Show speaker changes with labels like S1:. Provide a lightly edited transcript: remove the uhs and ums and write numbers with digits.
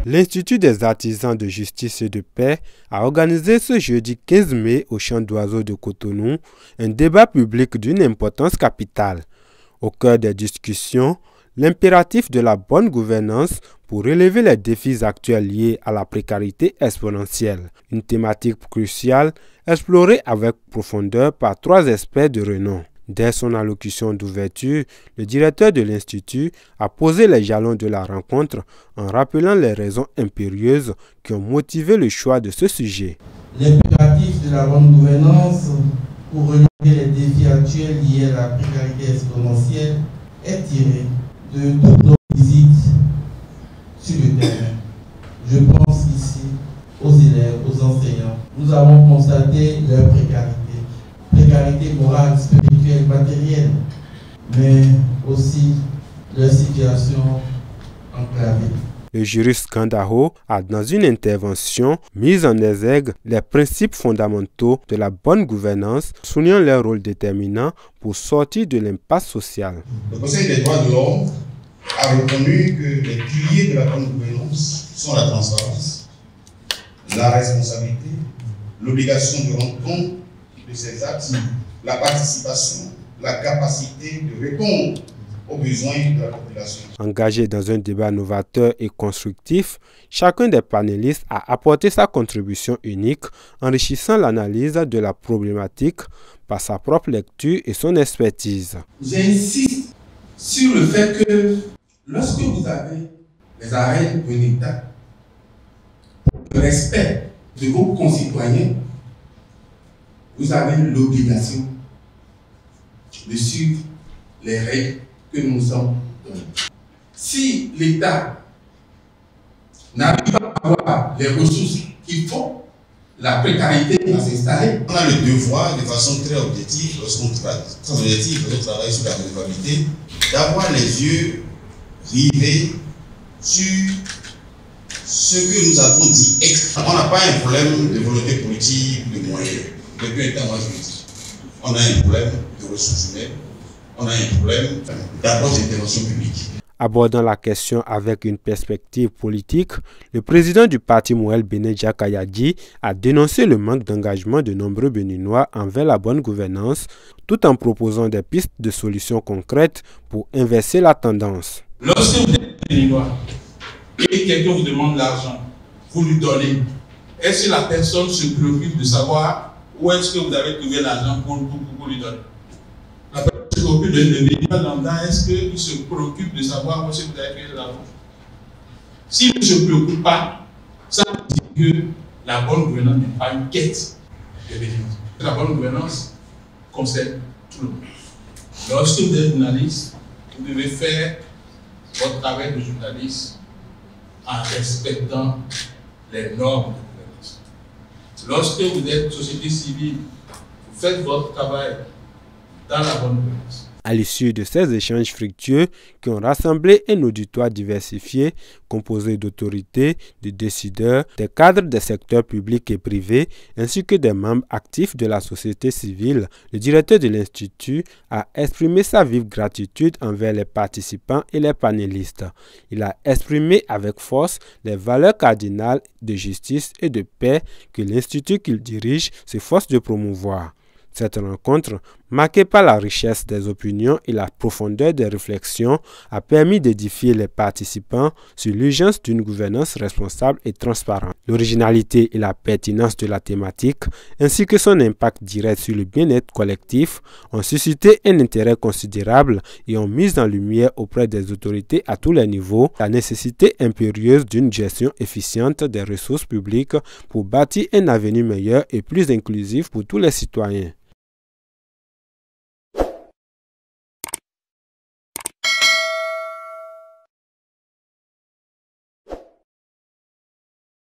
S1: L'Institut des artisans de justice et de paix a organisé ce jeudi 15 mai au Champ d'Oiseaux de Cotonou un débat public d'une importance capitale. Au cœur des discussions, l'impératif de la bonne gouvernance pour relever les défis actuels liés à la précarité exponentielle, une thématique cruciale explorée avec profondeur par 3 experts de renom. Dès son allocution d'ouverture, le directeur de l'Institut a posé les jalons de la rencontre en rappelant les raisons impérieuses qui ont motivé le choix de ce sujet.
S2: L'impératif de la bonne gouvernance pour relever les défis actuels liés à la précarité exponentielle est tiré de toutes nos visites sur le terrain. Je pense ici aux élèves, aux enseignants. Nous avons constaté leur précarité morale, spirituelle, matérielle, mais aussi leur situation enclavée.
S1: Le juriste Kandaho a, dans une intervention, mis en exergue les principes fondamentaux de la bonne gouvernance, soulignant leur rôle déterminant pour sortir de l'impasse sociale.
S3: Le Conseil des droits de l'homme a reconnu que les piliers de la bonne gouvernance sont la transparence, la responsabilité, l'obligation de rendre compte de ses actes, la participation, la capacité de répondre aux besoins de la population.
S1: Engagé dans un débat novateur et constructif, chacun des panélistes a apporté sa contribution unique, enrichissant l'analyse de la problématique par sa propre lecture et son expertise.
S4: J'insiste sur le fait que lorsque vous avez les arènes d'un État, pour le respect de vos concitoyens, vous avez l'obligation de suivre les règles que nous nous sommes données. Si l'État n'arrive pas à avoir les ressources qu'il faut, la précarité va s'installer.
S3: On a le devoir, de façon très objective, lorsqu'on travaille sur la redevabilité, d'avoir les yeux rivés sur ce que nous avons dit. On n'a pas un problème de volonté politique, de moyens. Depuis un temps, moi je le dis. On a un problème de ressources humaines, on a un problème d'approche d'intervention publique.
S1: Abordant la question avec une perspective politique, le président du parti Moël Béné Jacques Ayadi a dénoncé le manque d'engagement de nombreux Béninois envers la bonne gouvernance, tout en proposant des pistes de solutions concrètes pour inverser la tendance.
S4: Lorsque vous êtes Béninois et quelqu'un vous demande l'argent, vous lui donnez, est-ce que la personne se préoccupe de savoir où est-ce que vous avez trouvé l'argent pour lui donner? La personne se préoccupe de Béninois lambda, est-ce qu'il se préoccupe de savoir où est-ce que vous avez trouvé l'argent? S'il ne se préoccupe pas, ça veut dire que la bonne gouvernance n'est pas une quête de Béninois. La bonne gouvernance concerne tout le monde. Lorsque vous êtes journaliste, vous devez faire votre travail de journaliste en respectant les normes de gouvernance. Lorsque vous êtes société civile, vous faites votre travail dans la bonne gouvernance.
S1: À l'issue de ces échanges fructueux qui ont rassemblé un auditoire diversifié, composé d'autorités, de décideurs, des cadres des secteurs publics et privés, ainsi que des membres actifs de la société civile, le directeur de l'Institut a exprimé sa vive gratitude envers les participants et les panélistes. Il a exprimé avec force les valeurs cardinales de justice et de paix que l'Institut qu'il dirige s'efforce de promouvoir. Cette rencontre, marquée par la richesse des opinions et la profondeur des réflexions, a permis d'édifier les participants sur l'urgence d'une gouvernance responsable et transparente. L'originalité et la pertinence de la thématique, ainsi que son impact direct sur le bien-être collectif, ont suscité un intérêt considérable et ont mis en lumière auprès des autorités à tous les niveaux la nécessité impérieuse d'une gestion efficiente des ressources publiques pour bâtir un avenir meilleur et plus inclusif pour tous les citoyens.